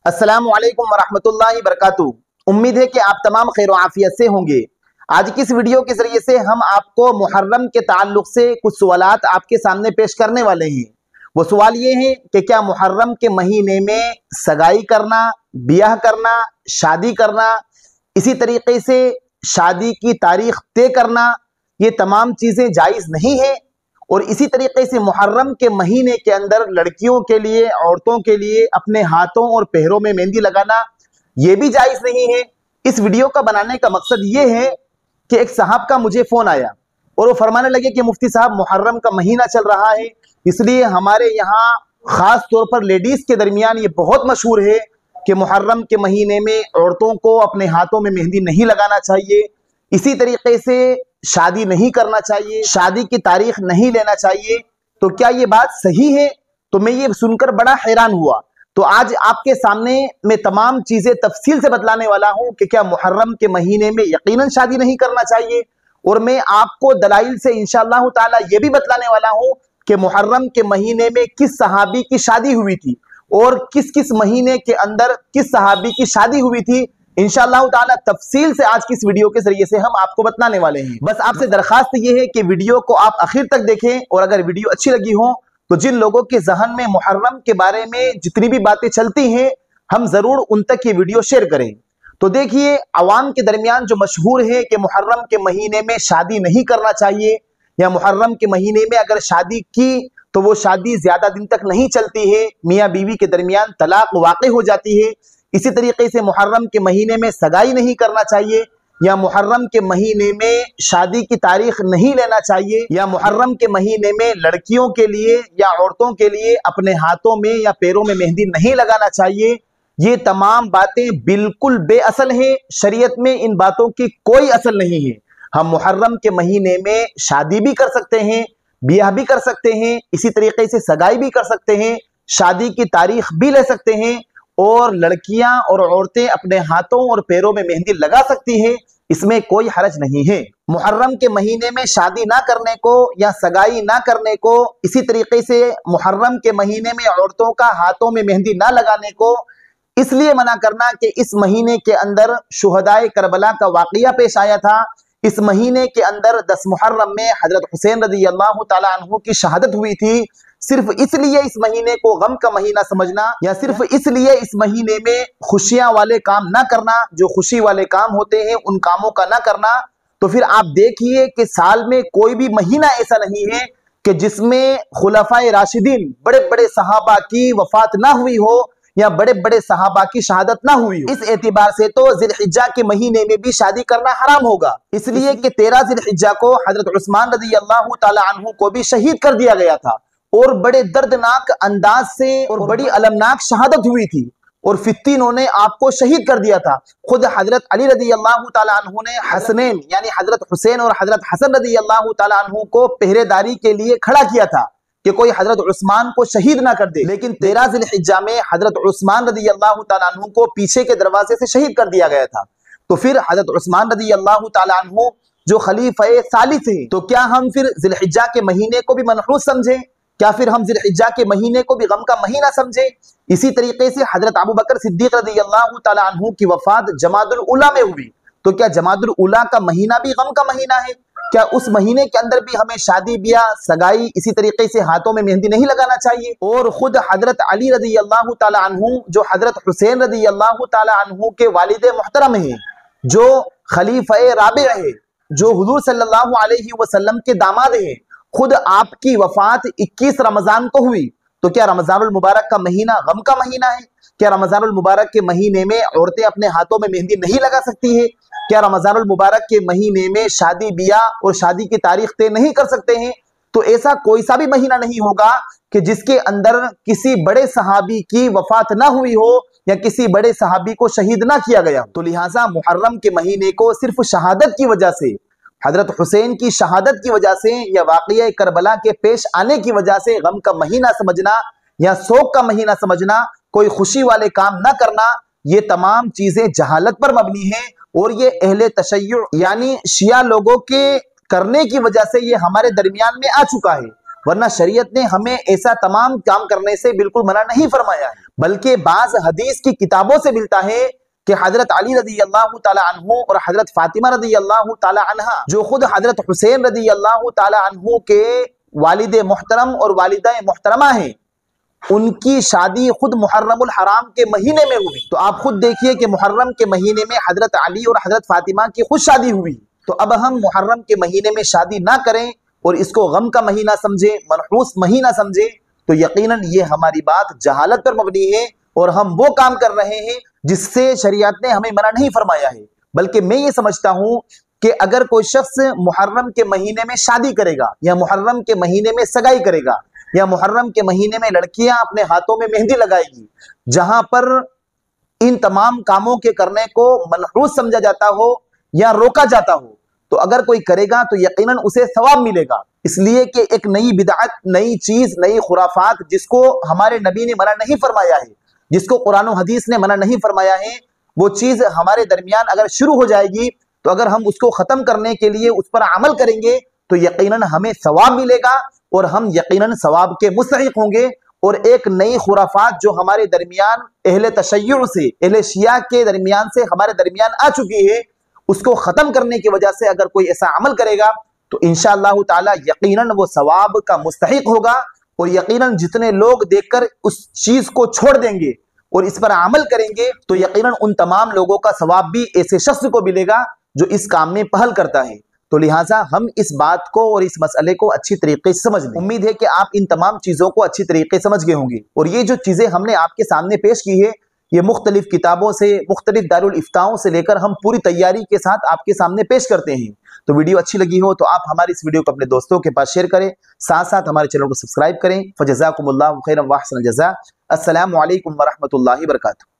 अस्सलामु अलैकुम वरहमतुल्लाहि बरकातुहू। उम्मीद है कि आप तमाम खैर आफियत से होंगे। आज की इस वीडियो के जरिए से हम आपको मुहर्रम के ताल्लुक से कुछ सवालात आपके सामने पेश करने वाले हैं। वो सवाल ये है कि क्या मुहर्रम के महीने में सगाई करना, ब्याह करना, शादी करना, इसी तरीके से शादी की तारीख तय करना, ये तमाम चीज़ें जायज़ नहीं है। और इसी तरीके से मुहर्रम के महीने के अंदर लड़कियों के लिए, औरतों के लिए अपने हाथों और पैरों में मेहंदी लगाना ये भी जायज़ नहीं है। इस वीडियो का बनाने का मकसद ये है कि एक साहब का मुझे फ़ोन आया और वो फरमाने लगे कि मुफ्ती साहब मुहर्रम का महीना चल रहा है, इसलिए हमारे यहाँ ख़ास तौर पर लेडीज़ के दरमियान ये बहुत मशहूर है कि मुहर्रम के महीने में औरतों को अपने हाथों में मेहंदी नहीं लगाना चाहिए, इसी तरीके से शादी नहीं करना चाहिए, शादी की तारीख नहीं लेना चाहिए। तो क्या ये बात सही है? तो मैं ये सुनकर बड़ा हैरान हुआ। तो आज आपके सामने मैं तमाम चीजें तफसील से बतलाने वाला हूं कि क्या मुहर्रम के महीने में यकीनन शादी नहीं करना चाहिए, और मैं आपको दलाइल से इंशाअल्लाह ताला ये भी बतलाने वाला हूं कि मुहर्रम के महीने में किस सहाबी की शादी हुई थी और किस किस महीने के अंदर किस सहाबी की शादी हुई थी। इंशाअल्लाह ताला तफसील से आज की इस वीडियो के जरिए से हम आपको बताने वाले हैं। बस आपसे दरखास्त ये है कि वीडियो को आप आखिर तक देखें, और अगर वीडियो अच्छी लगी हो तो जिन लोगों के जहन में मुहर्रम के बारे में जितनी भी बातें चलती हैं हम जरूर उन तक ये वीडियो शेयर करें। तो देखिए, अवाम के दरमियान जो मशहूर है कि मुहर्रम के महीने में शादी नहीं करना चाहिए, या मुहर्रम के महीने में अगर शादी की तो वो शादी ज्यादा दिन तक नहीं चलती है, मियाँ बीवी के दरमियान तलाक वाक़ई हो जाती है। इसी तरीके से मुहर्रम के महीने में सगाई नहीं करना चाहिए, या मुहर्रम के महीने में शादी की तारीख नहीं लेना चाहिए, या मुहर्रम के महीने में लड़कियों के लिए या औरतों के लिए अपने हाथों में या पैरों में मेहंदी नहीं लगाना चाहिए। ये तमाम बातें बिल्कुल बेअसल हैं। शरीयत में इन बातों की कोई असल नहीं है। हम मुहर्रम के महीने में शादी भी कर सकते हैं, ब्याह भी कर सकते हैं, इसी तरीके से सगाई भी कर सकते हैं, शादी की तारीख भी ले सकते हैं, और लड़कियां और औरतें अपने हाथों और पैरों में मेहंदी लगा सकती हैं। इसमें कोई हरज नहीं है। मुहर्रम के महीने में शादी ना करने को या सगाई ना करने को, इसी तरीके से मुहर्रम के महीने में औरतों का हाथों में मेहंदी ना लगाने को इसलिए मना करना कि इस महीने के अंदर शुहदाए करबला का वाकया पेश आया था। इस महीने के अंदर 10 मुहर्रम में हजरत हुसैन रज़ी अल्लाह ताला अन्हु की शहादत हुई थी। सिर्फ इसलिए इस महीने को गम का महीना समझना, या सिर्फ इसलिए इस महीने में खुशियां वाले काम ना करना, जो खुशी वाले काम होते हैं उन कामों का ना करना, तो फिर आप देखिए कि साल में कोई भी महीना ऐसा नहीं है कि जिसमें खुलफाए राशिदीन बड़े बड़े सहाबा की वफात ना हुई हो या बड़े बड़े सहाबा की शहादत ना हुई हो। इस एतबार से तो जिलहिज्जा के महीने में भी शादी करना हराम होगा, इसलिए कि 13 जिलहिज्जा को हजरत उस्मान रज़ी अल्लाह ताला अन्हु को भी शहीद कर दिया गया था, और बड़े दर्दनाक अंदाज से और बड़ी अलमनाक शहादत हुई थी, और फित्तीनों ने आपको शहीद कर दिया था। खुद हजरत अली रज़ी अल्लाह ताला अन्हु ने हसनैन यानी हजरत हुसैन और हजरत हसन रज़ी अल्लाह ताला अन्हु को पहरेदारी के लिए खड़ा किया था कि कोई हजरत उस्मान को शहीद ना कर दे। लेकिन 13 जिलहिज्जा में हजरत उस्मान रज़ी अल्लाह ताला अन्हु को पीछे के दरवाजे से शहीद कर दिया गया था। तो फिर हजरत उस्मान रज़ी अल्लाह ताला अन्हु जो खलीफे सालिस हैं, तो क्या हम फिर जिलहिज्जा के महीने को भी मनहूस समझे? क्या फिर हम जिलहिज्जा के महीने को भी गम का महीना समझे? इसी तरीके से हजरत अबू बकर सिद्दीक रज़ी अल्लाह ताला अन्हु की वफात जमादुल उला में हुई, तो क्या जमादुल उला का महीना भी गम का महीना है? क्या उस महीने के अंदर भी हमें शादी ब्याह सगाई इसी तरीके से हाथों में मेहंदी नहीं लगाना चाहिए? और खुद हजरत अली रज़ी अल्लाह ताला अन्हु जो हजरत हुसैन रज़ी अल्लाह ताला अन्हु के वालिद मोहतरम हैं, जो खलीफे राबि है, जो हुजूर सल्लल्लाहु अलैहि वसल्लम के दामाद हैं, खुद आपकी वफात 21 रमजान को हुई। तो क्या रमजानुल मुबारक का महीना गम का महीना है? क्या रमजानुल मुबारक के महीने में औरतें अपने हाथों में मेहंदी नहीं लगा सकती है? क्या रमजानुल मुबारक के महीने में शादी ब्याह और शादी की तारीख तय नहीं कर सकते हैं? तो ऐसा कोई सा भी महीना नहीं होगा कि जिसके अंदर किसी बड़े सहाबी की वफात ना हुई हो या किसी बड़े सहाबी को शहीद ना किया गया। तो लिहाजा मुहर्रम के महीने को सिर्फ शहादत की वजह से, हजरत हुसैन की शहादत की वजह से या वाक़या करबला के पेश आने की वजह से गम का महीना समझना या शोक का महीना समझना, कोई खुशी वाले काम ना करना, ये तमाम चीजें जहालत पर मबनी है, और ये अहले तशय्युअ यानी शिया लोगों के करने की वजह से ये हमारे दरमियान में आ चुका है। वरना शरीयत ने हमें ऐसा तमाम काम करने से बिल्कुल मना नहीं फरमाया है। बल्कि बाज हदीस की किताबों से मिलता है कि हजरत अली रदी अल्लाह ताला अन्हु और हजरत फातिमा रदी अल्लाह ताला अन्हा, जो खुद हजरत हुसैन रदी अल्लाह ताला अन्हु के वालिद मोहतरम और वालिदा मोहतरमा है, उनकी शादी खुद मुहर्रमुल हराम के महीने में हुई। तो आप खुद देखिए कि मुहर्रम के महीने में हजरत अली और हजरत फातिमा की खुद शादी हुई। तो अब हम मुहर्रम के महीने में शादी ना करें और इसको गम का महीना समझे, मनहूस महीना समझे, तो यकीनन ये हमारी बात जहालत पर मबनी है और हम वो काम कर रहे हैं जिससे शरीयत ने हमें मना नहीं फरमाया है। बल्कि मैं ये समझता हूं कि अगर कोई शख्स मुहर्रम के महीने में शादी करेगा या मुहर्रम के महीने में सगाई करेगा या मुहर्रम के महीने में लड़कियां अपने हाथों में मेहंदी लगाएगी, जहां पर इन तमाम कामों के करने को मनहूस समझा जाता हो या रोका जाता हो, तो अगर कोई करेगा तो यकीनन उसे सवाब मिलेगा। इसलिए कि एक नई बिदअत, नई चीज, नई खुराफात जिसको हमारे नबी ने मना नहीं फरमाया है, जिसको कुरान और हदीस ने मना नहीं फरमाया है, वो चीज हमारे दरमियान अगर शुरू हो जाएगी तो अगर हम उसको खत्म करने के लिए उस पर अमल करेंगे तो यकीनन हमें सवाब मिलेगा और हम यकीनन सवाब के मुस्तहिक होंगे। और एक नई खुराफात जो हमारे दरमियान अहले तशय्युअ से, अहले शिया के दरमियान से हमारे दरमियान आ चुकी है, उसको खत्म करने की वजह से अगर कोई ऐसा अमल करेगा तो इंशाअल्लाह ताला यकीनन वो सवाब का मुस्तहिक होगा। और यकीनन जितने लोग देखकर उस चीज को छोड़ देंगे और इस पर अमल करेंगे तो यकीनन उन तमाम लोगों का सवाब भी ऐसे शख्स को मिलेगा जो इस काम में पहल करता है। तो लिहाजा हम इस बात को और इस मसले को अच्छी तरीके से समझ लें। उम्मीद है कि आप इन तमाम चीजों को अच्छी तरीके से समझ गए होंगे। और ये जो चीजें हमने आपके सामने पेश की है, ये मुख्तलिफ किताबों से, मुख्तलिफ दारुल इफ्ताओं से लेकर हम पूरी तैयारी के साथ आपके सामने पेश करते हैं। तो वीडियो अच्छी लगी हो तो आप हमारी इस वीडियो को अपने दोस्तों के पास शेयर करें, साथ साथ हमारे चैनल को सब्सक्राइब करें। फजज़ाकुमुल्लाहु खैरन व अहसन जज़ा। अस्सलामु अलैकुम व रहमतुल्लाहि व बरकातुहू।